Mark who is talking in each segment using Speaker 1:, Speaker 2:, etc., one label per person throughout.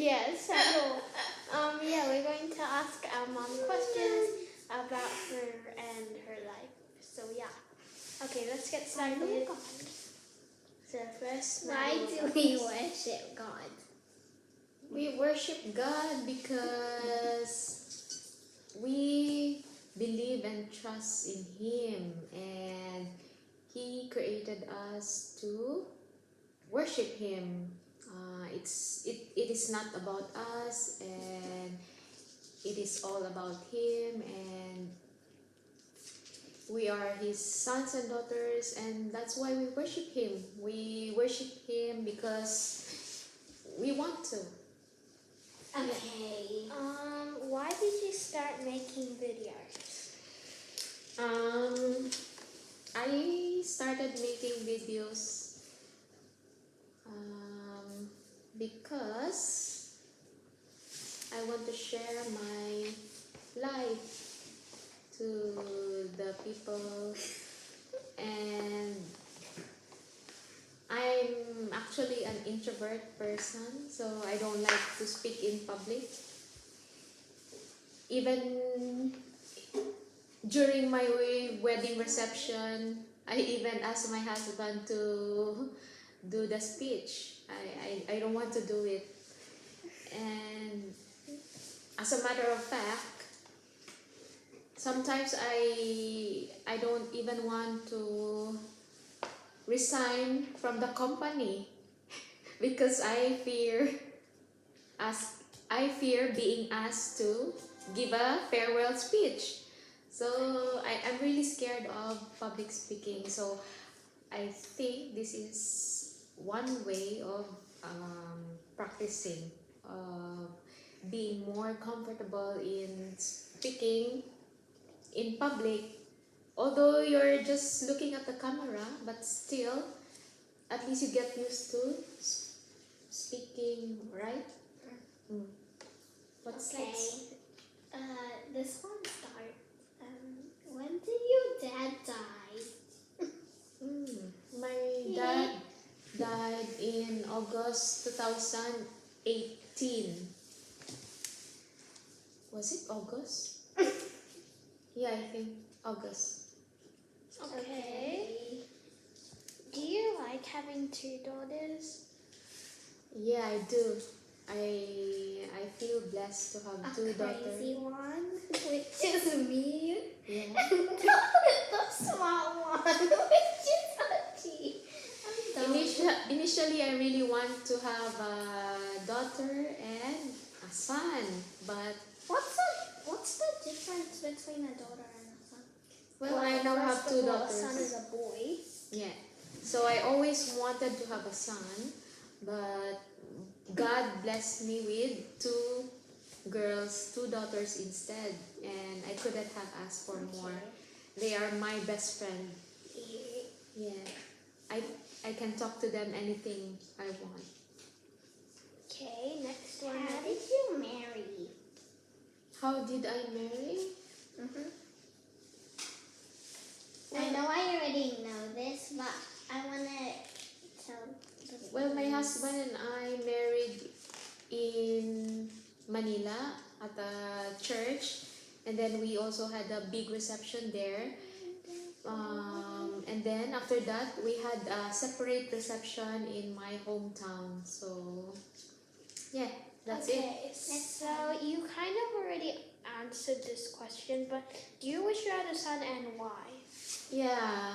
Speaker 1: Yes, yeah, we're going to ask our mom questions about her and her life. So yeah. Okay, let's get started.
Speaker 2: Oh God.
Speaker 1: So first,
Speaker 2: Why do we worship God?
Speaker 3: We worship God because we believe and trust in Him, and He created us to worship Him. It is not about us, and it is all about Him, and we are His sons and daughters, and that's why we worship Him. We worship Him because we want to.
Speaker 2: Okay.
Speaker 1: Why did you start making videos?
Speaker 3: I started making videos because I want to share my life to the people, and I'm actually an introvert person, so I don't like to speak in public. Even during my wedding reception, I even asked my husband to do the speech. I don't want to do it. And as a matter of fact, sometimes I don't even want to resign from the company because I fear being asked to give a farewell speech. So I'm really scared of public speaking. So I think this is one way of practicing, being more comfortable in speaking in public. Although you're just looking at the camera, but still, at least you get used to speaking, right? What's
Speaker 2: Okay.
Speaker 3: next?
Speaker 2: This one starts. When did your dad die?
Speaker 3: My dad died in August 2018. Was it August? Yeah, I think August.
Speaker 1: Okay. Do you like having two daughters?
Speaker 3: Yeah, I do. I feel blessed to have two daughters.
Speaker 2: Crazy one, which is me.
Speaker 3: Yeah.
Speaker 2: The small one, which is Hachi.
Speaker 3: Initially, I really want to have a daughter and a son, but
Speaker 2: What's the difference between a daughter and a son?
Speaker 3: well, I now have
Speaker 1: First
Speaker 3: two
Speaker 1: of all,
Speaker 3: daughters.
Speaker 1: a son is a boy.
Speaker 3: Yeah. So I always wanted to have a son, but God blessed me with two girls, two daughters instead, and I couldn't have asked for more. They are my best friend. Yeah. I can talk to them anything I want.
Speaker 1: Okay, next one.
Speaker 2: How did you marry?
Speaker 3: How did I marry?
Speaker 2: I know I already know this, but I want to tell the
Speaker 3: Well, my husband and I married in Manila at a church, and then we also had a big reception there. And then after that, we had a separate reception in my hometown. So, yeah, that's it.
Speaker 1: Okay, so you kind of already answered this question, but do you wish you had a son and why?
Speaker 3: Yeah,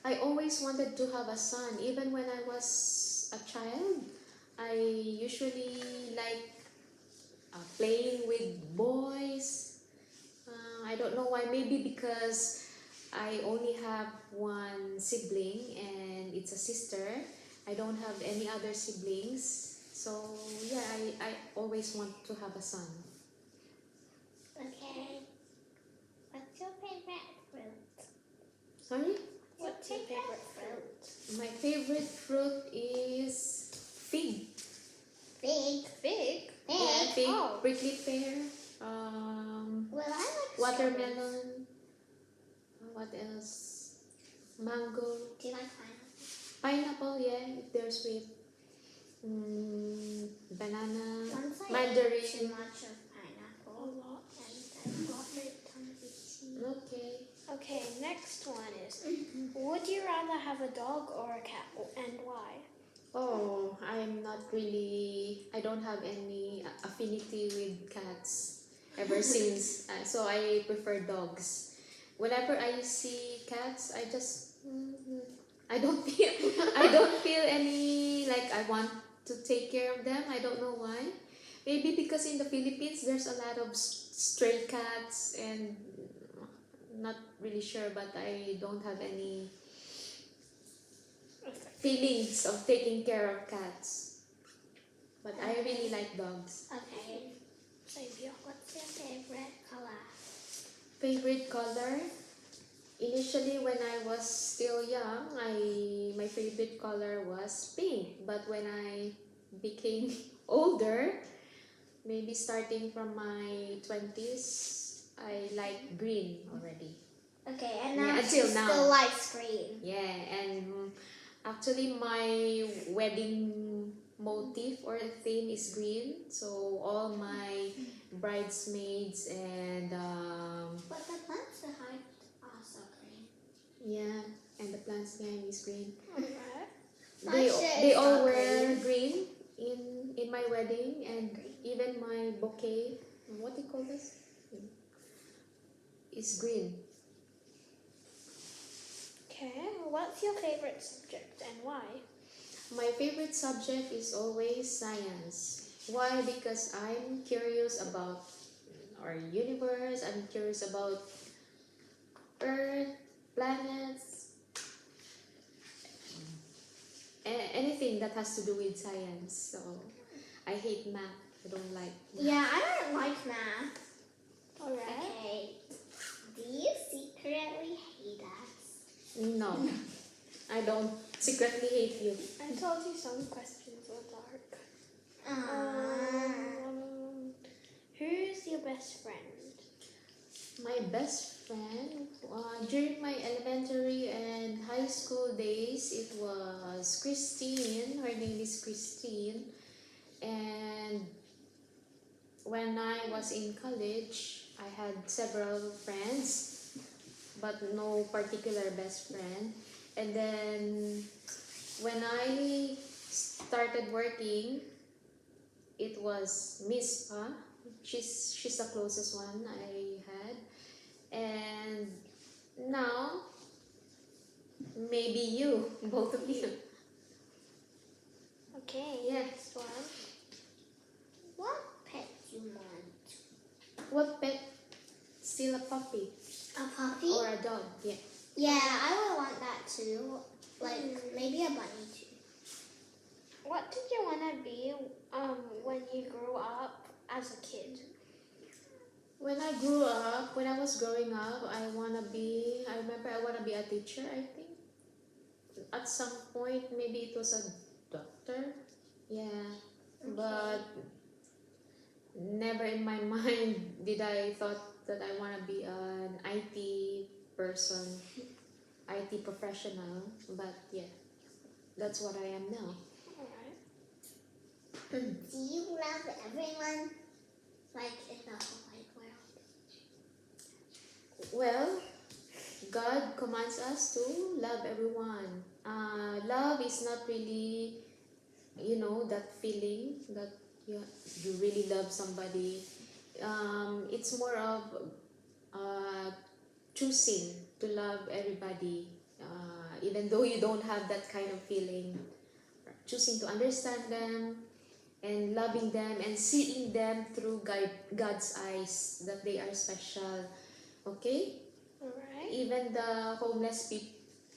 Speaker 3: I always wanted to have a son. Even when I was a child, I usually like playing with boys. I don't know why. Maybe because I only have one sibling and it's a sister. I don't have any other siblings. So yeah, I always want to have a son.
Speaker 2: Okay. What's your favorite fruit?
Speaker 3: Sorry?
Speaker 1: What's your favorite fruit?
Speaker 3: My favorite fruit is fig.
Speaker 2: Fig.
Speaker 1: Fig?
Speaker 3: Yeah, fig,
Speaker 1: Oh.
Speaker 3: prickly pear,
Speaker 2: Well, I like
Speaker 3: watermelon. What else? Mango.
Speaker 2: strawberries. Do you like pineapple?
Speaker 3: Pineapple, yeah, if they're sweet. Banana.
Speaker 2: Once I
Speaker 3: Mandarin.
Speaker 2: too much of
Speaker 1: A
Speaker 2: pineapple.
Speaker 1: lot.
Speaker 2: And
Speaker 3: Okay.
Speaker 1: Okay, next one is, would you rather have a dog or a cat, and why?
Speaker 3: Oh, I don't have any affinity with cats ever since. So I prefer dogs. Whenever I see cats, I don't feel, I don't feel any, like I want to take care of them. I don't know why. Maybe because in the Philippines, there's a lot of stray cats and not really sure, but I don't have any feelings of taking care of cats. But I really like dogs.
Speaker 2: Okay.
Speaker 1: Same here.
Speaker 2: What's your favorite color?
Speaker 3: Favorite color? Initially, when I was still young, my favorite color was pink. But when I became older, maybe starting from my 20s, I like green already.
Speaker 2: Okay, and
Speaker 3: Yeah,
Speaker 2: now
Speaker 3: until
Speaker 2: she
Speaker 3: now.
Speaker 2: still likes green.
Speaker 3: Yeah, and actually my wedding motif or theme is green. So all my bridesmaids and
Speaker 2: But the plants behind also green.
Speaker 3: yeah, and the plants behind is green.
Speaker 1: Alright.
Speaker 2: My
Speaker 3: They
Speaker 2: shirt
Speaker 3: they
Speaker 2: is
Speaker 3: all
Speaker 2: not
Speaker 3: wear
Speaker 2: green.
Speaker 3: green in my wedding, and even my bouquet. What do you call this? Is green.
Speaker 1: Okay, what's your favorite subject and why?
Speaker 3: My favorite subject is always science. Why? Because I'm curious about our universe, I'm curious about Earth, planets, anything that has to do with science. So I hate math. I don't like math.
Speaker 2: Yeah, I don't like math.
Speaker 1: Alright.
Speaker 2: Okay. Do you secretly hate us?
Speaker 3: No, I don't secretly hate you.
Speaker 1: I told you some questions were dark.
Speaker 2: Aww.
Speaker 1: Who's your best friend?
Speaker 3: My best friend, during my elementary and high school days, it was Christine. Her name is Christine. And when I was in college, I had several friends, but no particular best friend. And then when I started working, it was Miss Pa. She's the closest one I had. And now, maybe you, both of you.
Speaker 1: Okay,
Speaker 3: Yeah.
Speaker 1: next one.
Speaker 2: What pet you want?
Speaker 3: What pet? Still a puppy
Speaker 2: A puppy?
Speaker 3: or a dog? Yeah.
Speaker 2: Yeah, I would want that too. Like maybe a bunny too.
Speaker 1: What did you want to be when you grew up as a kid?
Speaker 3: When I grew up, when I was growing up, I remember I want to be a teacher, I think. At some point, maybe it was a doctor. Yeah. But never in my mind did I thought that I want to be an IT person, IT professional. But yeah, that's what I am now.
Speaker 1: Alright.
Speaker 2: Do you love everyone? Like in the whole wide world?
Speaker 3: Well, God commands us to love everyone. Love is not really, that feeling that you really love somebody. It's more of choosing to love everybody, even though you don't have that kind of feeling. Choosing to understand them and loving them and seeing them through God's eyes, that they are special. Okay?
Speaker 1: Alright.
Speaker 3: Even the homeless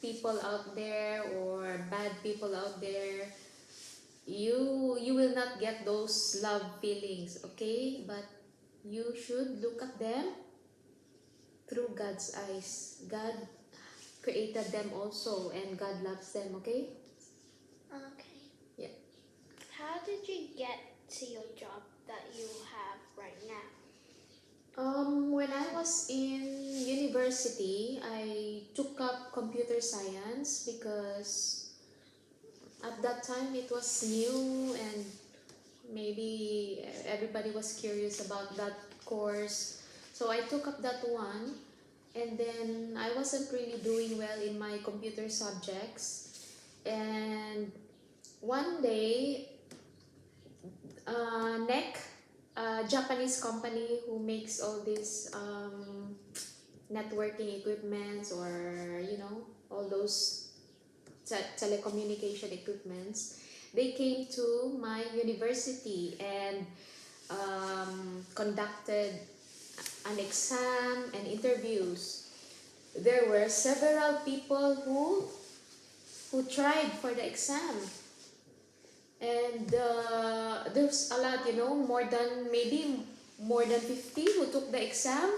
Speaker 3: people out there or bad people out there, you will not get those love feelings, okay? But you should look at them through God's eyes. God created them also, and God loves them, okay?
Speaker 2: Okay.
Speaker 3: Yeah.
Speaker 1: How did you get to your job that you have right now?
Speaker 3: When I was in university, I took up computer science because at that time it was new and maybe everybody was curious about that course. So I took up that one, and then I wasn't really doing well in my computer subjects. And one day, NEC, a Japanese company who makes all these networking equipments, or all those telecommunication equipments, they came to my university and conducted an exam and interviews. There were several people who tried for the exam, and there's a lot, maybe more than 50 who took the exam,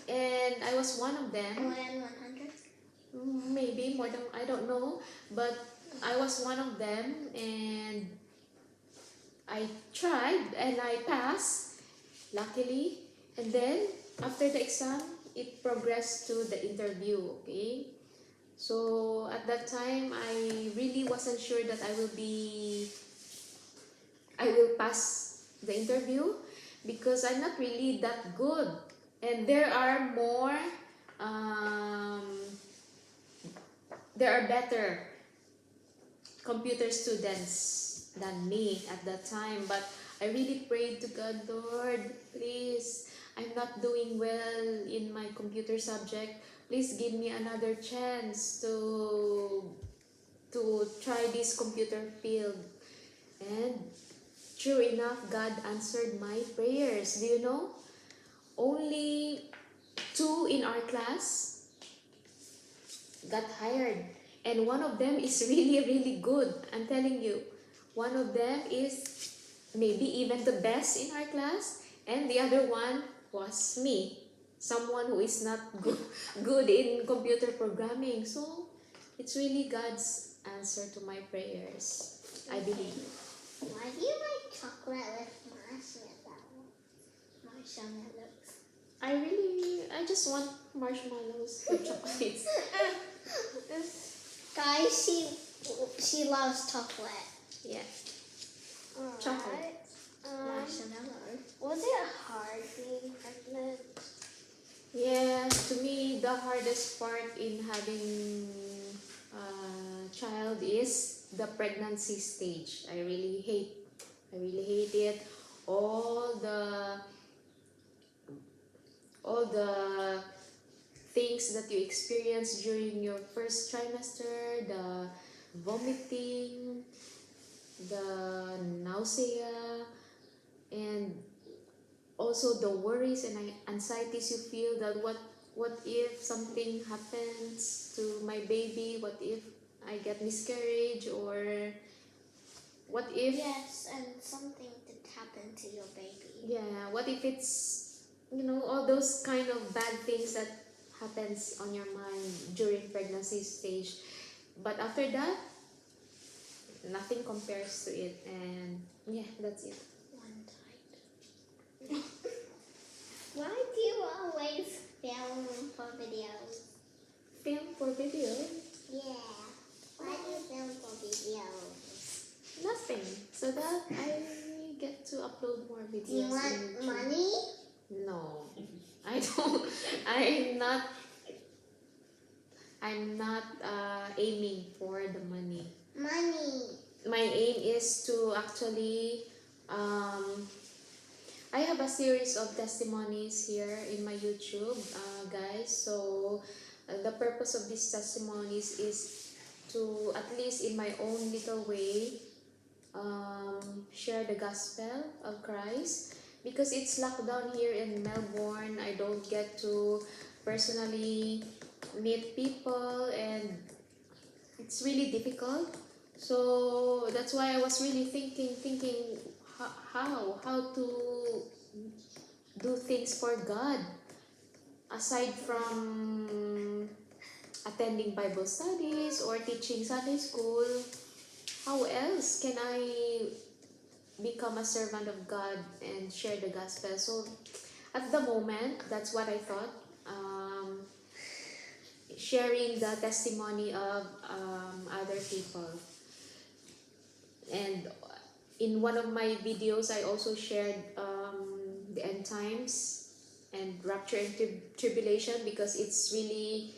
Speaker 3: and I was one of them.
Speaker 2: More than 100?
Speaker 3: Maybe more than, I don't know, but I was one of them, and I tried and I passed, luckily. And then after the exam, it progressed to the interview. Okay, so at that time I really wasn't sure that I will pass the interview, because I'm not really that good, and there are better computer students than me at that time. But I really prayed to God, Lord, please, I'm not doing well in my computer subject. Please give me another chance to try this computer field. And true enough, God answered my prayers. Do you know? Only 2 in our class got hired. And one of them is really, really good. I'm telling you. One of them is maybe even the best in our class. And the other one was me. Someone who is not good in computer programming. So, it's really God's answer to my prayers, I believe.
Speaker 2: Why do you like chocolate with marshmallows?
Speaker 3: I just want marshmallows with chocolates.
Speaker 2: Guys, she loves chocolate.
Speaker 3: Yeah.
Speaker 1: Alright.
Speaker 3: Chocolate.
Speaker 2: Marshmallow.
Speaker 1: Was it hard being pregnant?
Speaker 3: Yeah, to me, the hardest part in having a child is the pregnancy stage. I really hate it. All the things that you experience during your first trimester, the vomiting, the nausea, and also the worries and anxieties you feel, that what if something happens to my baby, what if I get miscarriage, or what if
Speaker 2: Yes, and something did happen to your baby.
Speaker 3: yeah, what if it's all those kind of bad things that happens on your mind during pregnancy stage. But after that, nothing compares to it, and yeah, that's it.
Speaker 2: One time. Why do you always film for videos?
Speaker 3: Film for video?
Speaker 2: Yeah. Why do you film for videos?
Speaker 3: Nothing. So that I get to upload more videos.
Speaker 2: Do you
Speaker 3: on
Speaker 2: want
Speaker 3: YouTube.
Speaker 2: money?
Speaker 3: No, I don't. I'm not aiming for the money.
Speaker 2: Money.
Speaker 3: My aim is to actually. I have a series of testimonies here in my YouTube, guys. So the purpose of these testimonies is to, at least in my own little way, share the gospel of Christ. Because it's locked down here in Melbourne, I don't get to personally meet people, and it's really difficult. So that's why I was really thinking how to do things for God, aside from attending Bible studies or teaching Sunday school. How else can I become a servant of God and share the gospel? So at the moment, that's what I thought. Sharing the testimony of other people. And in one of my videos, I also shared the end times and rapture and tribulation because it's really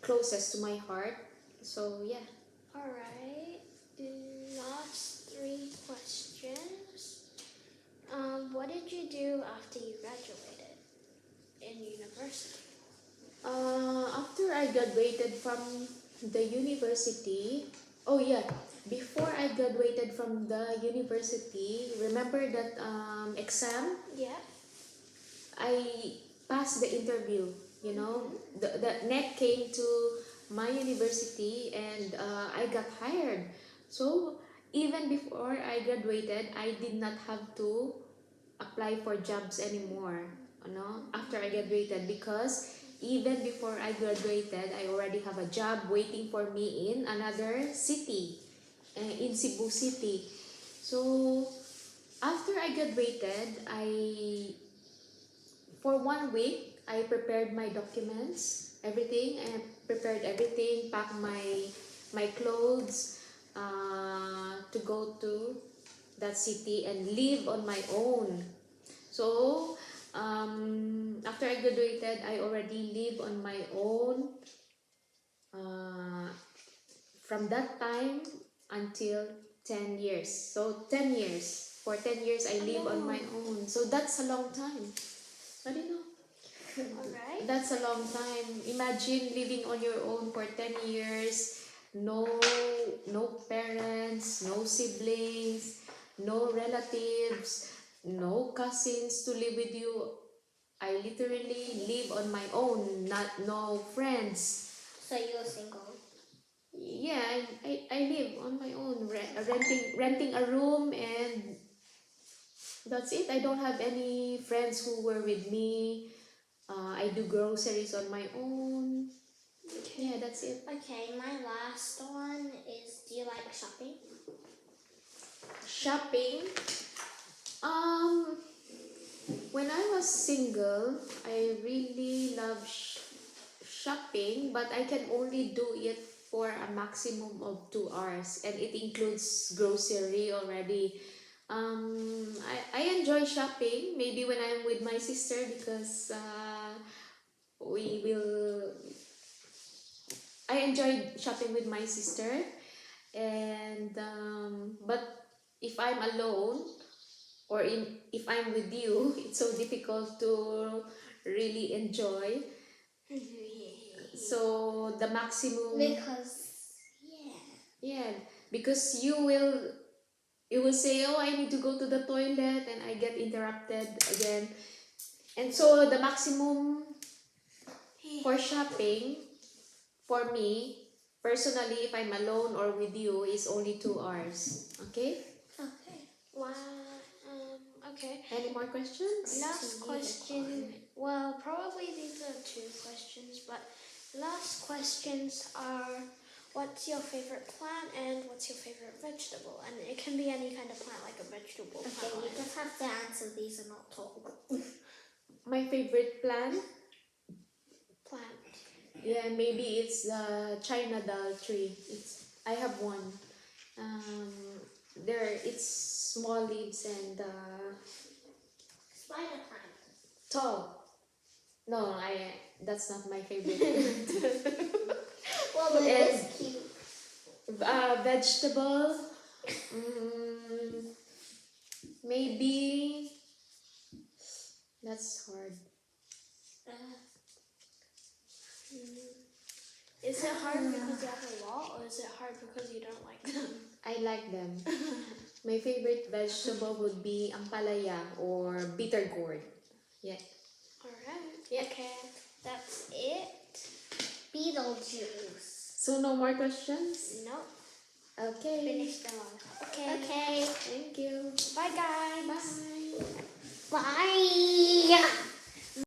Speaker 3: closest to my heart. So yeah.
Speaker 1: Alright, last 3 questions. What did you do after you graduated in university?
Speaker 3: After I graduated from the university, oh yeah, before I graduated from the university, remember that exam?
Speaker 1: Yeah.
Speaker 3: I passed the interview, you know. The net came to my university and I got hired. So even before I graduated, I did not have to apply for jobs anymore, you know, after I graduated, because even before I graduated, I already have a job waiting for me in another city, in Cebu City. So after I graduated, for 1 week, I prepared my documents, everything, and prepared everything, packed my clothes to go to that city and live on my own. So after I graduated, I already live on my own from that time until 10 years. So 10 years. For 10 years, I live on my own. So that's a long time. I don't know.
Speaker 1: Alright.
Speaker 3: That's a long time. Imagine living on your own for 10 years. No parents, no siblings, no relatives, no cousins to live with you. I literally live on my own, no friends.
Speaker 2: So you're single.
Speaker 3: Yeah, I live on my own, renting a room, and that's it. I don't have any friends who were with me. I do groceries on my own. Yeah, that's it.
Speaker 2: Okay, my last one is, do you like shopping?
Speaker 3: Shopping. When I was single, I really love shopping, but I can only do it for a maximum of 2 hours, and it includes grocery already. I enjoy shopping maybe when I'm with my sister, because we will. I enjoy shopping with my sister, and but if I'm alone, or if I'm with you, it's so difficult to really enjoy. So the maximum,
Speaker 2: Because,
Speaker 3: yeah, because you will say, oh, I need to go to the toilet, and I get interrupted again. And so the maximum for shopping for me personally, if I'm alone or with you, is only 2 hours. Okay?
Speaker 2: Okay.
Speaker 1: Wow. Okay.
Speaker 3: Any more questions?
Speaker 1: Last question. Well, probably these are 2 questions, but last questions are, what's your favorite plant and what's your favorite vegetable? And it can be any kind of plant, like a vegetable
Speaker 2: Okay,
Speaker 1: plant.
Speaker 2: you just have to answer these and not talk.
Speaker 3: My favorite plant?
Speaker 1: Plant.
Speaker 3: Yeah, maybe it's the China Dal tree. I have one. It's small leaves and
Speaker 2: Spider plant.
Speaker 3: tall. No, that's not my favorite.
Speaker 2: Well, it
Speaker 3: And-
Speaker 2: is cute.
Speaker 3: Vegetable. Maybe that's hard.
Speaker 1: Is it hard because you have a lot, or is it hard because you don't like them?
Speaker 3: I like them. My favorite vegetable would be ampalaya or bitter gourd. Yeah.
Speaker 1: Alright.
Speaker 3: Yeah.
Speaker 1: Okay, that's it.
Speaker 2: Beetlejuice.
Speaker 3: So no more questions?
Speaker 1: No,
Speaker 3: Okay.
Speaker 1: finish them all. Okay.
Speaker 2: Okay.
Speaker 3: Thank you.
Speaker 1: Bye, guys.
Speaker 3: Bye.
Speaker 2: Bye.